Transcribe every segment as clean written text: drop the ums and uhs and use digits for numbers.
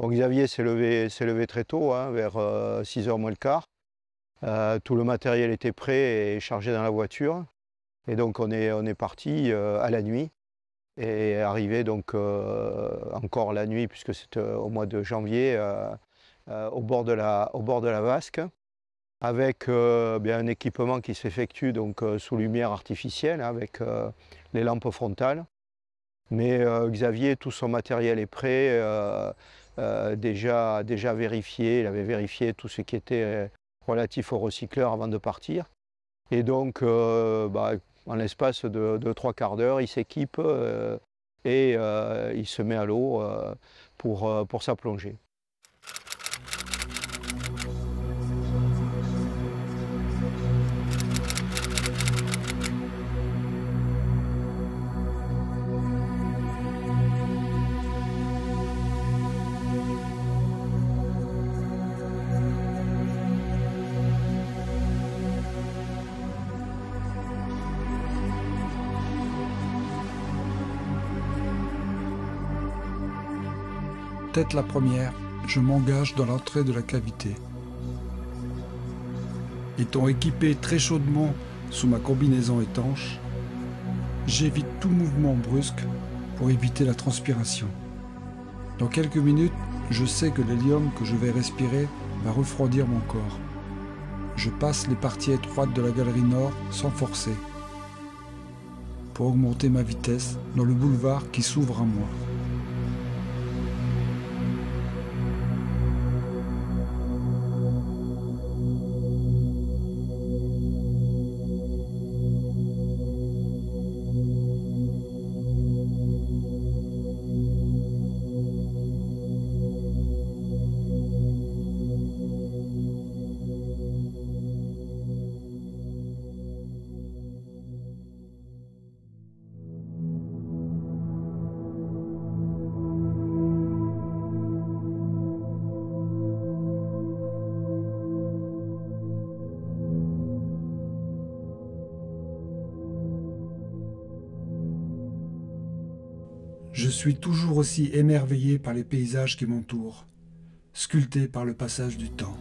Bon, Xavier s'est levé très tôt, hein, vers 6h moins le quart. Tout le matériel était prêt et chargé dans la voiture. Et donc on est parti à la nuit. Et arrivé donc encore la nuit, puisque c'était au mois de janvier, au bord de la vasque, avec bien un équipement qui s'effectue donc sous lumière artificielle, hein, avec les lampes frontales. Mais Xavier, tout son matériel est prêt, déjà vérifié. Il avait vérifié tout ce qui était relatif au recycleur avant de partir. Et donc, en l'espace de 3/4 d'heure, il s'équipe et il se met à l'eau pour sa plongée. Tête la première, je m'engage dans l'entrée de la cavité. Étant équipé très chaudement sous ma combinaison étanche, j'évite tout mouvement brusque pour éviter la transpiration. Dans quelques minutes, je sais que l'hélium que je vais respirer va refroidir mon corps. Je passe les parties étroites de la galerie nord sans forcer, pour augmenter ma vitesse dans le boulevard qui s'ouvre à moi. Je suis toujours aussi émerveillé par les paysages qui m'entourent, sculptés par le passage du temps.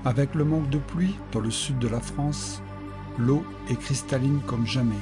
Avec le manque de pluie dans le sud de la France, l'eau est cristalline comme jamais.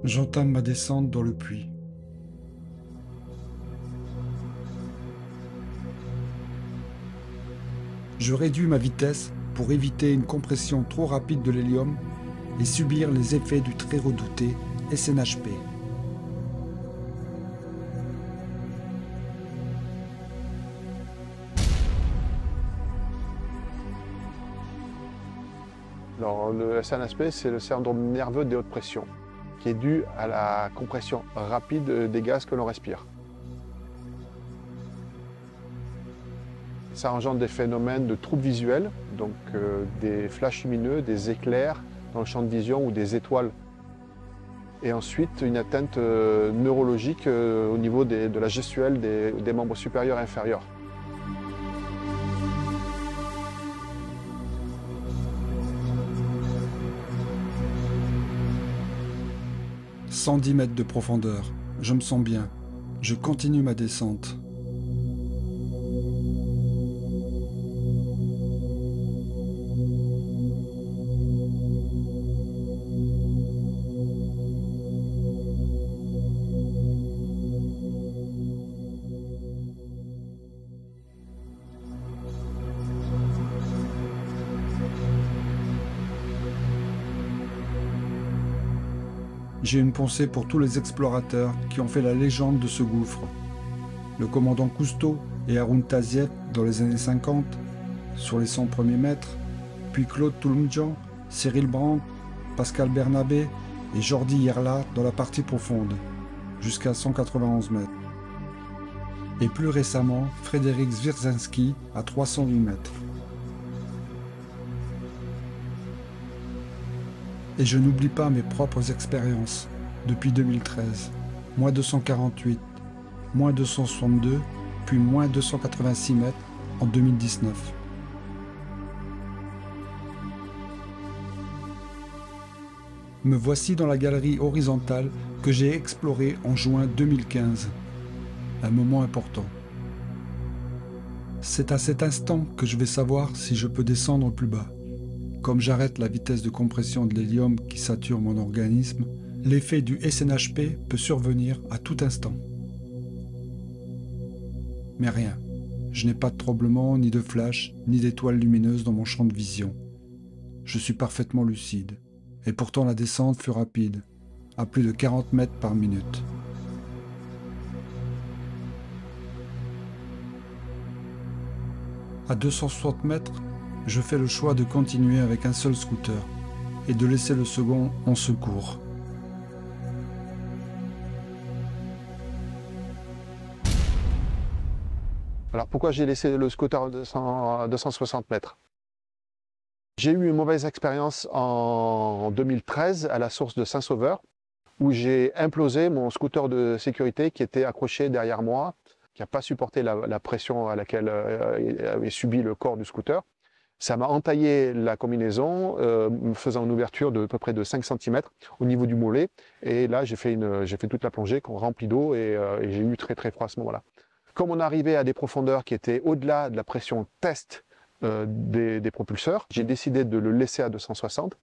J'entame ma descente dans le puits. Je réduis ma vitesse pour éviter une compression trop rapide de l'hélium et subir les effets du très redouté SNHP. Alors, le SNHP, c'est le syndrome nerveux de haute pression, qui est dû à la compression rapide des gaz que l'on respire. Ça engendre des phénomènes de troubles visuels, donc des flashs lumineux, des éclairs dans le champ de vision ou des étoiles. Et ensuite, une atteinte neurologique au niveau de la gestuelle des membres supérieurs et inférieurs. 110 mètres de profondeur. Je me sens bien. Je continue ma descente. J'ai une pensée pour tous les explorateurs qui ont fait la légende de ce gouffre. Le commandant Cousteau et Haroun Tazieff dans les années 50, sur les 100 premiers mètres, puis Claude Toulmdjian, Cyril Brandt, Pascal Bernabé et Jordi Yerla dans la partie profonde, jusqu'à 191 mètres. Et plus récemment, Frédéric Zwierczynski à 308 mètres. Et je n'oublie pas mes propres expériences depuis 2013. Moins 248, moins 262, puis moins 286 mètres en 2019. Me voici dans la galerie horizontale que j'ai explorée en juin 2015. Un moment important. C'est à cet instant que je vais savoir si je peux descendre plus bas. Comme j'arrête la vitesse de compression de l'hélium qui sature mon organisme, l'effet du SNHP peut survenir à tout instant. Mais rien. Je n'ai pas de tremblement, ni de flash, ni d'étoiles lumineuses dans mon champ de vision. Je suis parfaitement lucide. Et pourtant la descente fut rapide, à plus de 40 mètres par minute. À 260 mètres, je fais le choix de continuer avec un seul scooter et de laisser le second en secours. Alors pourquoi j'ai laissé le scooter à 260 mètres? J'ai eu une mauvaise expérience en 2013 à la source de Saint-Sauveur, où j'ai implosé mon scooter de sécurité qui était accroché derrière moi, qui n'a pas supporté la pression à laquelle avait subi le corps du scooter. Ça m'a entaillé la combinaison, me faisant une ouverture de à peu près de 5 cm au niveau du mollet. Et là, j'ai fait toute la plongée remplie d'eau et j'ai eu très très froid à ce moment-là. Comme on arrivait à des profondeurs qui étaient au-delà de la pression test des propulseurs, j'ai décidé de le laisser à 260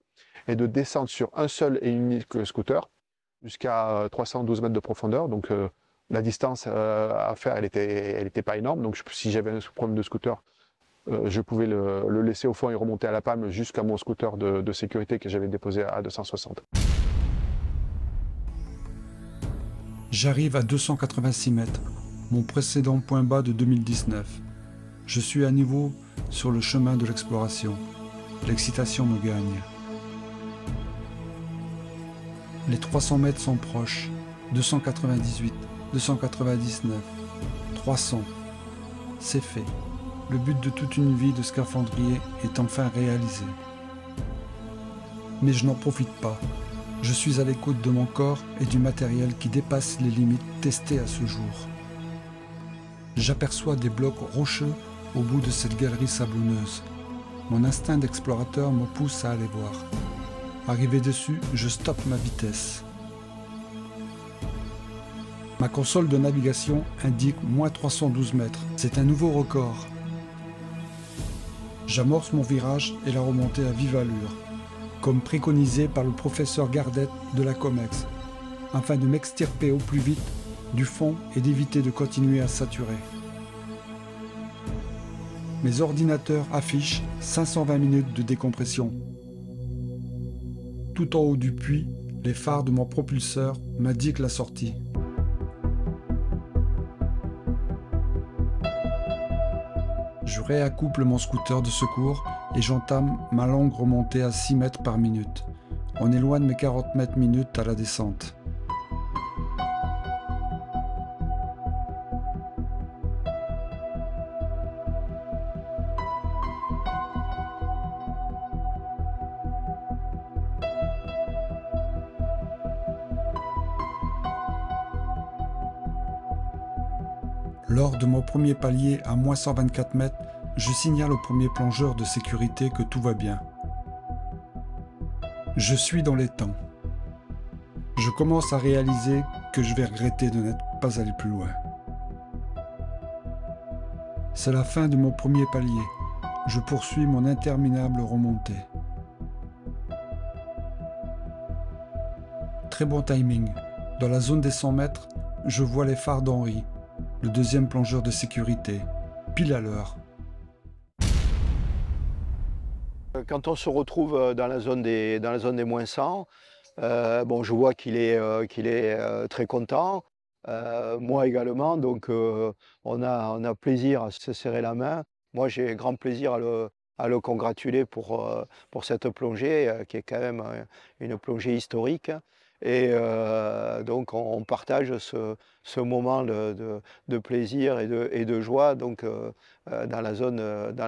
et de descendre sur un seul et unique scooter jusqu'à 312 mètres de profondeur. Donc la distance à faire, elle était pas énorme. Donc si j'avais un problème de scooter, je pouvais le laisser au fond et remonter à la palme jusqu'à mon scooter de sécurité que j'avais déposé à 260. J'arrive à 286 mètres, mon précédent point bas de 2019. Je suis à nouveau sur le chemin de l'exploration. L'excitation me gagne. Les 300 mètres sont proches. 298, 299, 300. C'est fait. Le but de toute une vie de scaphandrier est enfin réalisé. Mais je n'en profite pas. Je suis à l'écoute de mon corps et du matériel qui dépasse les limites testées à ce jour. J'aperçois des blocs rocheux au bout de cette galerie sablonneuse. Mon instinct d'explorateur me pousse à aller voir. Arrivé dessus, je stoppe ma vitesse. Ma console de navigation indique moins 312 mètres. C'est un nouveau record. J'amorce mon virage et la remontée à vive allure, comme préconisé par le professeur Gardette de la COMEX, afin de m'extirper au plus vite du fond et d'éviter de continuer à saturer. Mes ordinateurs affichent 520 minutes de décompression. Tout en haut du puits, les phares de mon propulseur m'indiquent la sortie. Je réaccouple mon scooter de secours et j'entame ma longue remontée à 6 mètres par minute. On est loin de mes 40 mètres minutes à la descente. Lors de mon premier palier à moins 124 mètres, je signale au premier plongeur de sécurité que tout va bien. Je suis dans les temps. Je commence à réaliser que je vais regretter de n'être pas allé plus loin. C'est la fin de mon premier palier. Je poursuis mon interminable remontée. Très bon timing. Dans la zone des 100 mètres, je vois les phares d'Henri, le deuxième plongeur de sécurité, pile à l'heure. Quand on se retrouve dans la zone des moins 100, bon, je vois qu'il est très content, moi également, donc on a plaisir à se serrer la main. Moi, j'ai grand plaisir à le congratuler pour cette plongée, qui est quand même une plongée historique. Et donc, on partage ce moment de plaisir et de joie donc, dans la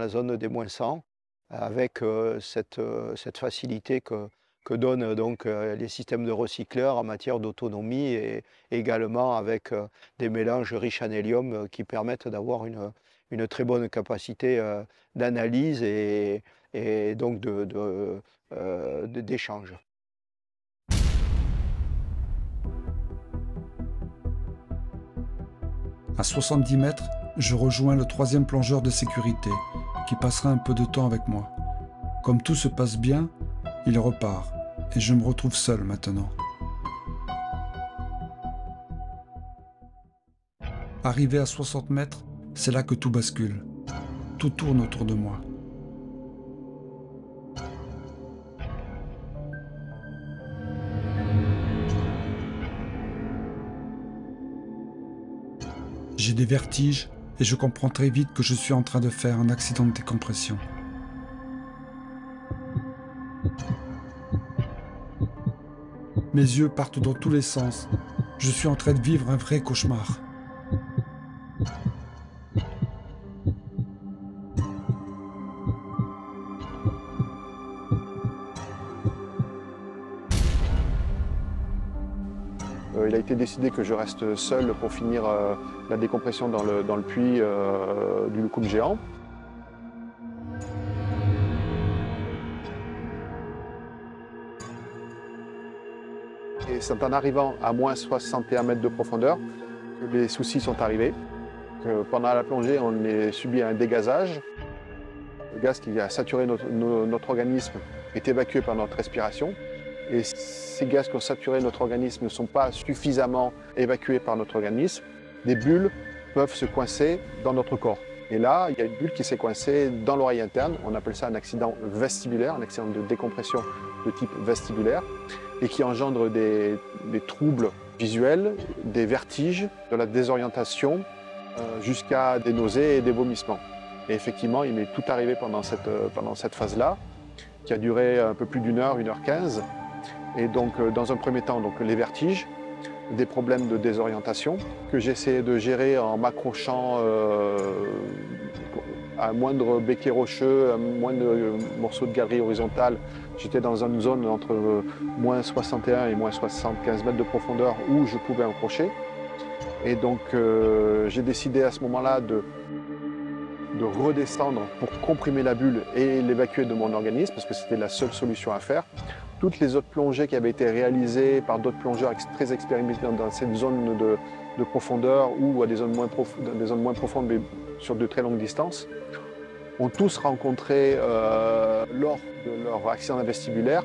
zone des moins 100, avec cette facilité que donnent donc les systèmes de recycleurs en matière d'autonomie et également avec des mélanges riches en hélium qui permettent d'avoir une très bonne capacité d'analyse et donc d'échange. À 70 mètres, je rejoins le troisième plongeur de sécurité, qui passera un peu de temps avec moi. Comme tout se passe bien, il repart, et je me retrouve seul maintenant. Arrivé à 60 mètres, c'est là que tout bascule. Tout tourne autour de moi. J'ai des vertiges et je comprends très vite que je suis en train de faire un accident de décompression. Mes yeux partent dans tous les sens. Je suis en train de vivre un vrai cauchemar. Il a été décidé que je reste seul pour finir la décompression dans le puits du Loukoum géant. Et c'est en arrivant à moins 61 mètres de profondeur que les soucis sont arrivés. Pendant la plongée, on a subi un dégazage. Le gaz qui a saturé notre organisme est évacué par notre respiration. Et ces gaz qui ont saturé notre organisme ne sont pas suffisamment évacués par notre organisme. Des bulles peuvent se coincer dans notre corps. Et là, il y a une bulle qui s'est coincée dans l'oreille interne. On appelle ça un accident vestibulaire, un accident de décompression de type vestibulaire, et qui engendre des troubles visuels, des vertiges, de la désorientation, jusqu'à des nausées et des vomissements. Et effectivement, il m'est tout arrivé pendant cette phase-là, qui a duré un peu plus d'1 heure, 1h15. Et donc, dans un premier temps, donc, les vertiges, des problèmes de désorientation, que j'ai essayé de gérer en m'accrochant à un moindre béquet rocheux, à un moindre morceau de galerie horizontale. J'étais dans une zone entre moins 61 et moins 75 mètres de profondeur où je pouvais accrocher. Et donc, j'ai décidé à ce moment-là de redescendre pour comprimer la bulle et l'évacuer de mon organisme, parce que c'était la seule solution à faire. Toutes les autres plongées qui avaient été réalisées par d'autres plongeurs très expérimentés dans cette zone de profondeur ou à des zones moins profondes, mais sur de très longues distances, ont tous rencontré, lors de leur accident vestibulaire,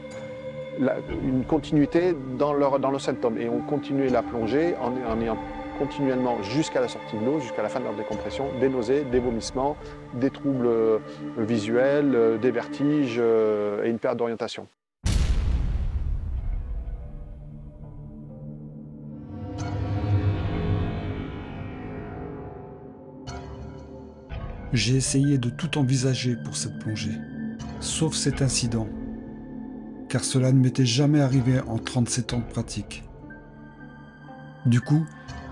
une continuité dans le symptôme. Et ont continué la plongée en ayant continuellement jusqu'à la sortie de l'eau, jusqu'à la fin de leur décompression, des nausées, des vomissements, des troubles visuels, des vertiges et une perte d'orientation. J'ai essayé de tout envisager pour cette plongée, sauf cet incident, car cela ne m'était jamais arrivé en 37 ans de pratique. Du coup,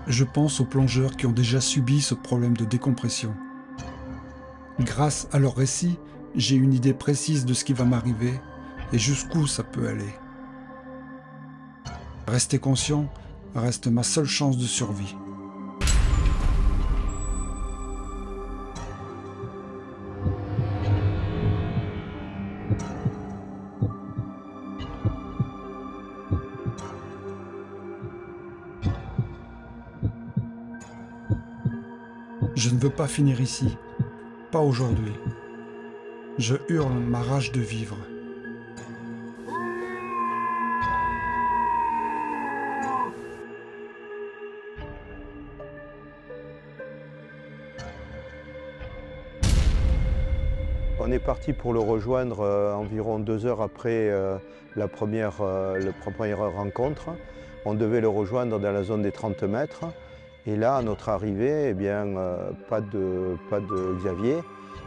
je pense aux plongeurs qui ont déjà subi ce problème de décompression. Grâce à leur récit, j'ai une idée précise de ce qui va m'arriver et jusqu'où ça peut aller. Rester conscient reste ma seule chance de survie. Je ne veux pas finir ici. Pas aujourd'hui. Je hurle ma rage de vivre. On est parti pour le rejoindre environ 2 heures après la première rencontre. On devait le rejoindre dans la zone des 30 mètres. Et là, à notre arrivée, eh bien, pas de Xavier.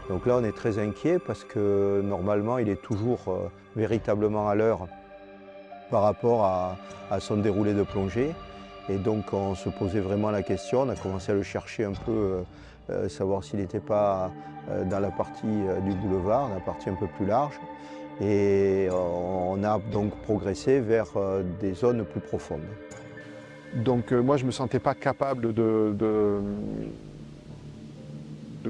Donc là, on est très inquiet parce que normalement, il est toujours véritablement à l'heure par rapport à son déroulé de plongée. Et donc, on se posait vraiment la question. On a commencé à le chercher un peu, savoir s'il n'était pas dans la partie du boulevard, la partie un peu plus large. Et on a donc progressé vers des zones plus profondes. Donc moi, je ne me sentais pas capable de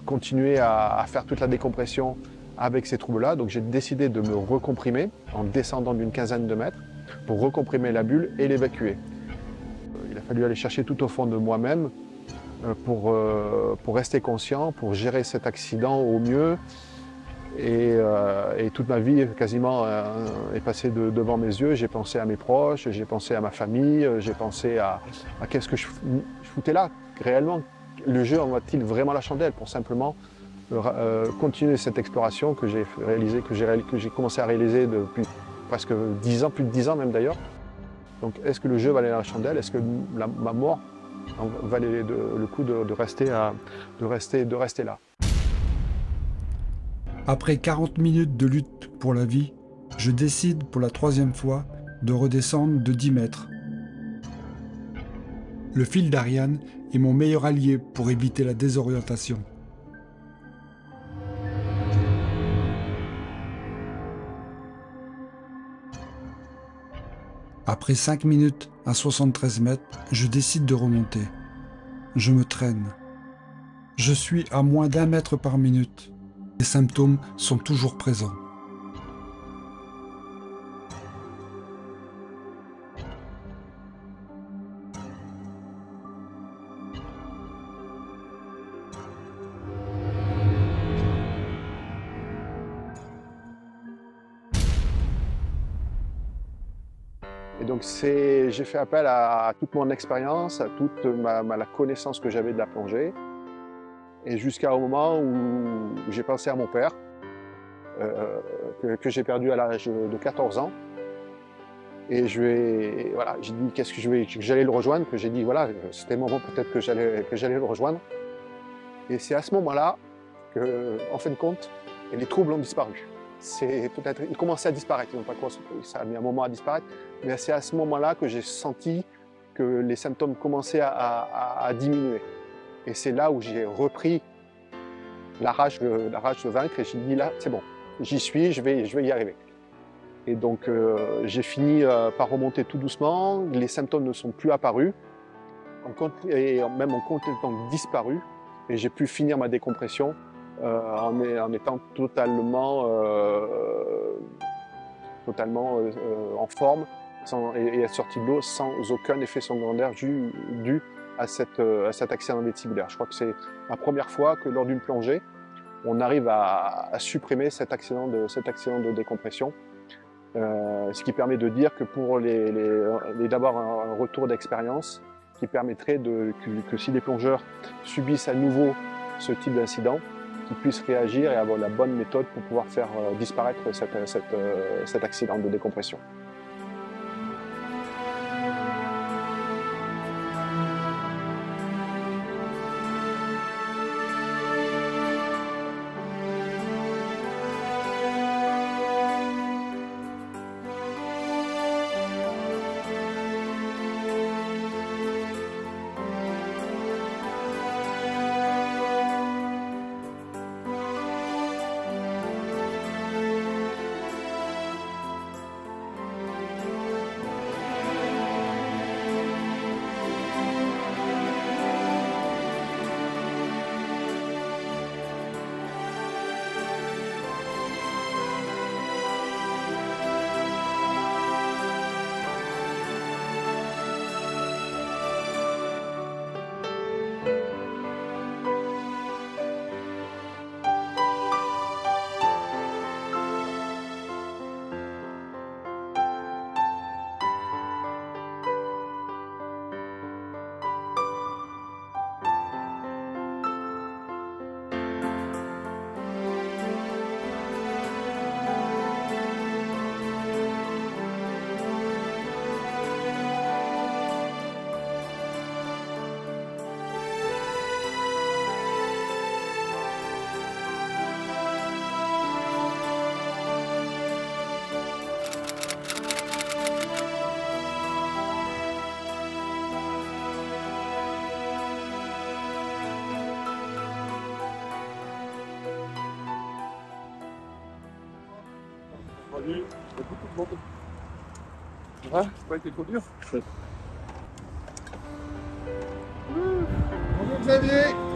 continuer à faire toute la décompression avec ces troubles-là. Donc j'ai décidé de me recomprimer en descendant d'une quinzaine de mètres pour recomprimer la bulle et l'évacuer. Il a fallu aller chercher tout au fond de moi-même pour rester conscient, pour gérer cet accident au mieux. Et toute ma vie quasiment est passée devant mes yeux. J'ai pensé à mes proches, j'ai pensé à ma famille, j'ai pensé à qu'est-ce que je foutais là réellement. Le jeu envoie-t-il vraiment la chandelle pour simplement continuer cette exploration que j'ai commencé à réaliser depuis presque 10 ans, plus de 10 ans même d'ailleurs. Donc est-ce que le jeu valait la chandelle? Est-ce que ma mort valait le coup de rester là? Après 40 minutes de lutte pour la vie, je décide pour la 3e fois de redescendre de 10 mètres. Le fil d'Ariane est mon meilleur allié pour éviter la désorientation. Après 5 minutes à 73 mètres, je décide de remonter. Je me traîne. Je suis à moins d'1 mètre par minute. Les symptômes sont toujours présents. Et donc j'ai fait appel à toute mon expérience, à toute la connaissance que j'avais de la plongée. Et jusqu'à un moment où j'ai pensé à mon père, que j'ai perdu à l'âge de 14 ans. Et voilà, j'ai dit que j'allais le rejoindre, que j'ai dit voilà, c'était le moment peut-être que j'allais le rejoindre. Et c'est à ce moment-là que, en fin de compte, les troubles ont disparu. Ils commençaient à disparaître, ça a mis un moment à disparaître, mais c'est à ce moment-là que j'ai senti que les symptômes commençaient à diminuer. Et c'est là où j'ai repris la rage de vaincre et j'ai dit là, c'est bon, j'y suis, je vais y arriver. Et donc j'ai fini par remonter tout doucement, les symptômes ne sont plus apparus, et même ont complètement disparu, et j'ai pu finir ma décompression en étant totalement en forme et être sorti de l'eau sans aucun effet secondaire dû à cet accident vestibulaire. Je crois que c'est la première fois que lors d'une plongée, on arrive à supprimer cet accident de décompression. Ce qui permet de dire que pour d'avoir un retour d'expérience qui permettrait que si les plongeurs subissent à nouveau ce type d'incident, qu'ils puissent réagir et avoir la bonne méthode pour pouvoir faire disparaître cet accident de décompression. Salut. Il y a beaucoup de monde. Ça va? C'est pas été trop dur? Bonjour Xavier.